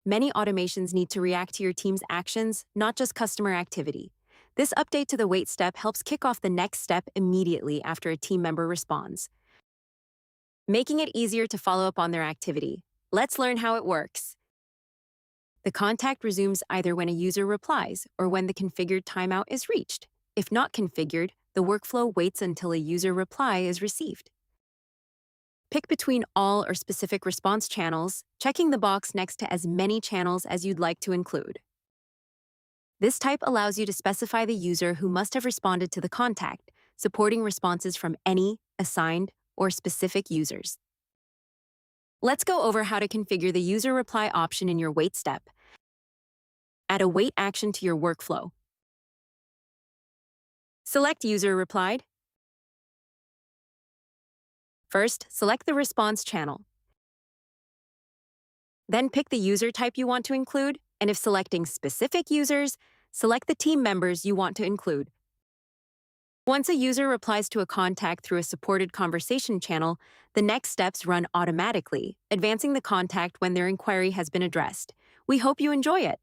many automations need to react to your team's actions, not just customer activity. This update to the wait step helps kick off the next step immediately after a team member responds, making it easier to follow up on their activity. Let's learn how it works. The contact resumes either when a user replies or when the configured timeout is reached. If not configured, the workflow waits until a user reply is received. Pick between all or specific response channels, checking the box next to as many channels as you'd like to include. This type allows you to specify the user who must have responded to the contact, supporting responses from any, assigned, or specific users. Let's go over how to configure the user reply option in your wait step. Add a wait action to your workflow. Select User Replied. First, select the response channel. Then pick the user type you want to include, and if selecting specific users, select the team members you want to include. Once a user replies to a contact through a supported conversation channel, the next steps run automatically, advancing the contact when their inquiry has been addressed. We hope you enjoy it.